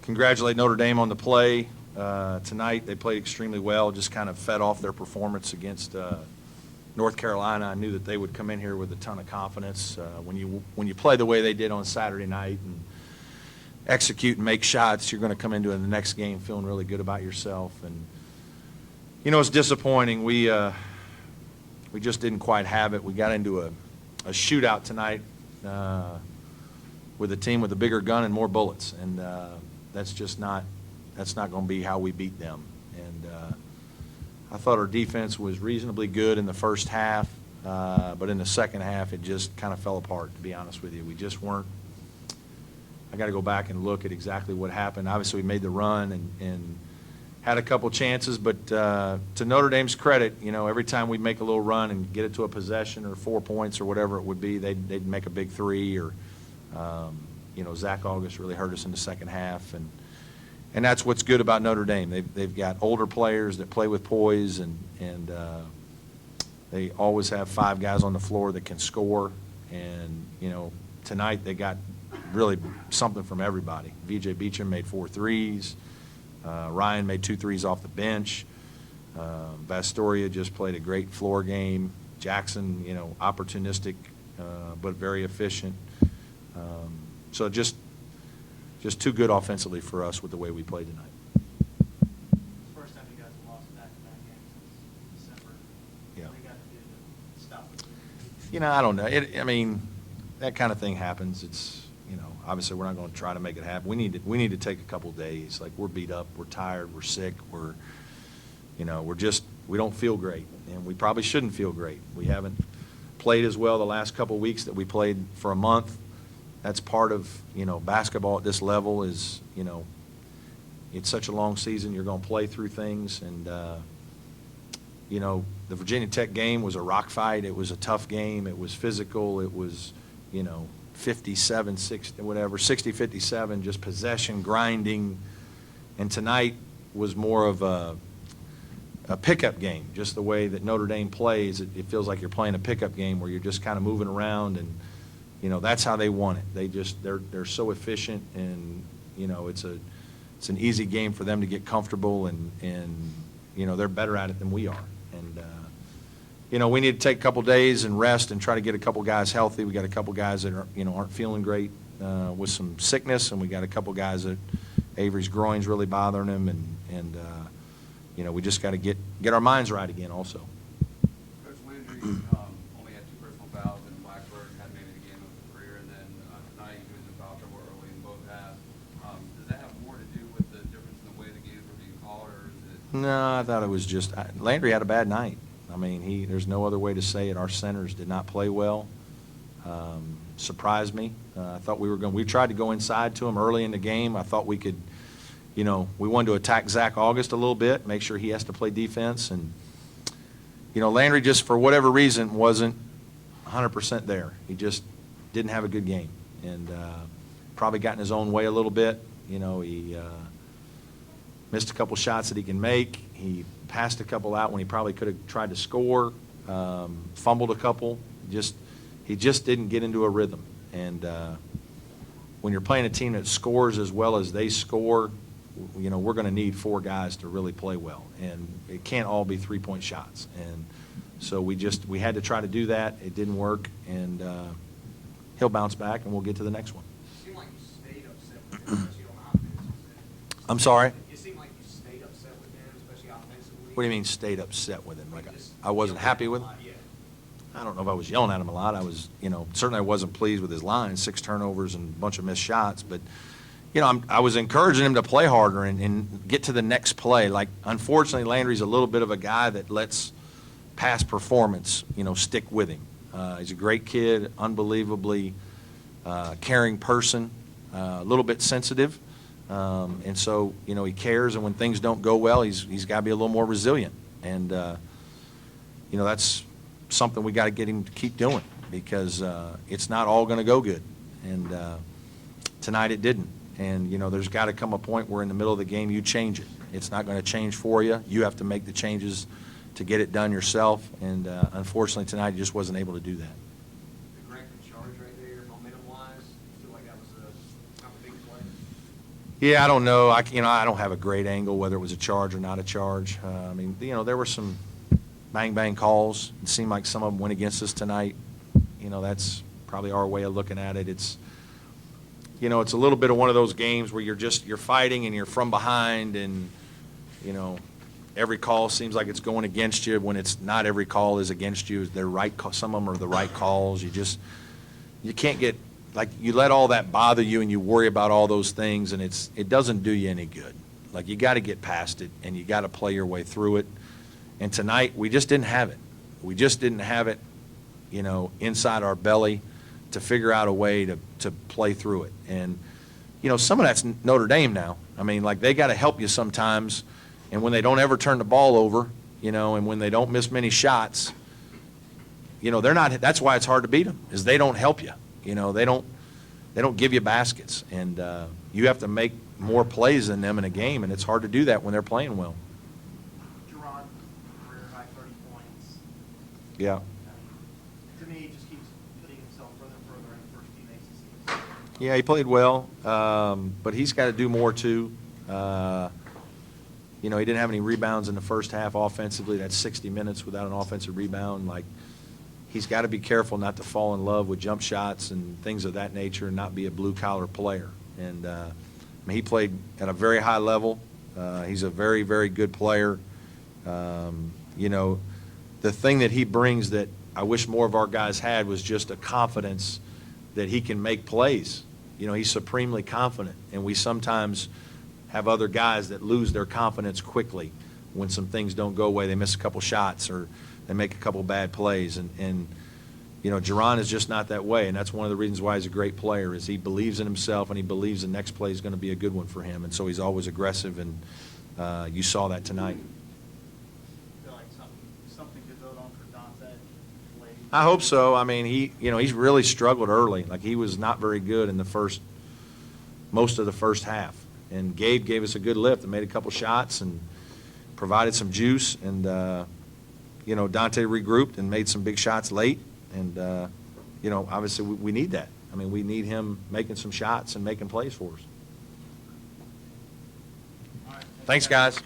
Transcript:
Congratulate Notre Dame on the play tonight. They played extremely well, just kind of fed off their performance against North Carolina. I knew that they would come in here with a ton of confidence. When you play the way they did on Saturday night and execute and make shots, you're going to come into the next game feeling really good about yourself. And you know, it's disappointing. We just didn't quite have it. We got into a shootout tonight with a team with a bigger gun and more bullets, and that's not going to be how we beat them. And I thought our defense was reasonably good in the first half, but in the second half it just kind of fell apart, to be honest with you. We just weren't. I got to go back and look at exactly what happened. Obviously, we made the run and had a couple chances, but to Notre Dame's credit, you know, every time we make a little run and get it to a possession or 4 points or whatever it would be, they'd make a big three, or you know, Zach August really hurt us in the second half, and that's what's good about Notre Dame. They've got older players that play with poise, and they always have 5 guys on the floor that can score. And you know, tonight they got really something from everybody. VJ Beacham made 4 threes. Ryan made 2 threes off the bench. Vastoria just played a great floor game. Jackson, you know, opportunistic but very efficient. So just too good offensively for us with the way we played tonight. First time you guys have lost back-to-back games since December. Yeah. What do you got to do to stop it? You know, I don't know. I mean, that kind of thing happens. It's, you know, obviously we're not going to try to make it happen. We need to take a couple days. Like, we're beat up, we're tired, we're sick, we don't feel great, and we probably shouldn't feel great. We haven't played as well the last couple weeks that we played for a month. That's part of, you know, basketball at this level is, you know, it's such a long season. You're going to play through things, and you know, the Virginia Tech game was a rock fight. It was a tough game. It was physical. It was, you know, 57, 60, whatever, 60, 57, just possession, grinding. And tonight was more of a pickup game, just the way that Notre Dame plays. It feels like you're playing a pickup game where you're just kind of moving around, and, you know, that's how they want it. They're so efficient, and, you know, it's an easy game for them to get comfortable, and you know, they're better at it than we are. And you know, we need to take a couple days and rest and try to get a couple guys healthy. We got a couple guys that are, you know, aren't feeling great with some sickness, and we got a couple guys that Avery's groin's really bothering him, and you know, we just got to get our minds right again also. Coach Landry only had 2 personal fouls, and Blackburn had maybe the game of his career, and then tonight he was in foul trouble early in both halves. Does that have more to do with the difference in the way the games were being called, or is it? No, I thought it was just Landry had a bad night. I mean, there's no other way to say it. Our centers did not play well. Surprised me. I thought we tried to go inside to him early in the game. I thought we could, you know, we wanted to attack Zach August a little bit, make sure he has to play defense. And, you know, Landry just, for whatever reason, wasn't 100% there. He just didn't have a good game, and probably got in his own way a little bit. You know, he missed a couple shots that he can make. He passed a couple out when he probably could have tried to score, fumbled a couple. He just didn't get into a rhythm. And when you're playing a team that scores as well as they score, you know, we're going to need 4 guys to really play well, and it can't all be 3-point shots. And so we had to try to do that. It didn't work, and he'll bounce back, and we'll get to the next one. It seemed like you stayed upset with him, especially on offense. I'm sorry? It seemed like you stayed upset with him, especially offensively. What do you mean stayed upset with him? Like I wasn't happy with him? Yeah. I don't know if I was yelling at him a lot. I was, you know, certainly I wasn't pleased with his line, 6 turnovers and a bunch of missed shots. But, you know, I was encouraging him to play harder and get to the next play. Like, unfortunately, Landry's a little bit of a guy that lets past performance, you know, stick with him. He's a great kid, unbelievably caring person, a little bit sensitive. And so, you know, he cares, and when things don't go well, he's got to be a little more resilient. And, you know, that's something we got to get him to keep doing, because it's not all going to go good. And tonight it didn't. And, you know, there's got to come a point where in the middle of the game you change it. It's not going to change for you. You have to make the changes to get it done yourself. And unfortunately tonight he just wasn't able to do that. The corrective charge right there, momentum-wise, you feel like that was a Yeah, I don't know. I don't have a great angle whether it was a charge or not a charge. I mean, there were some bang calls. It seemed like some of them went against us tonight. That's probably our way of looking at it. It's a little bit of one of those games where you're fighting and you're from behind, and every call seems like it's going against you when it's not. Every call is against you. They're right. Some of them are the right calls. You can't get, like, you let all that bother you and you worry about all those things, and it doesn't do you any good. Like, you got to get past it and you got to play your way through it. And tonight we just didn't have it. We just didn't have it, inside our belly to figure out a way to play through it. And some of that's Notre Dame now. I mean, like, they got to help you sometimes, and when they don't ever turn the ball over, and when they don't miss many shots, they're not. That's why it's hard to beat them, is they don't help you. They don't give you baskets, and you have to make more plays than them in a game, and it's hard to do that when they're playing well. Gerard, career high 30 points. Yeah. To me, he just keeps putting himself further and further in the first few makes the season. Yeah, he played well, but he's got to do more too. He didn't have any rebounds in the first half offensively. That's 60 minutes without an offensive rebound. Like, he's got to be careful not to fall in love with jump shots and things of that nature and not be a blue-collar player. And he played at a very high level. He's a very, very good player. The thing that he brings that I wish more of our guys had was just a confidence that he can make plays. He's supremely confident, and we sometimes have other guys that lose their confidence quickly when some things don't go away. They miss a couple shots or they make a couple bad plays. And Jaron is just not that way, and that's one of the reasons why he's a great player, is he believes in himself and he believes the next play is going to be a good one for him. And so he's always aggressive, and you saw that tonight. Feel like something to build on for Dante. Late. I hope so. I mean, he's really struggled early. Like, he was not very good in most of the first half. And Gabe gave us a good lift and made a couple shots and provided some juice. And, Dante regrouped and made some big shots late. And, obviously we need that. I mean, we need him making some shots and making plays for us. All right, Thanks, guys. Go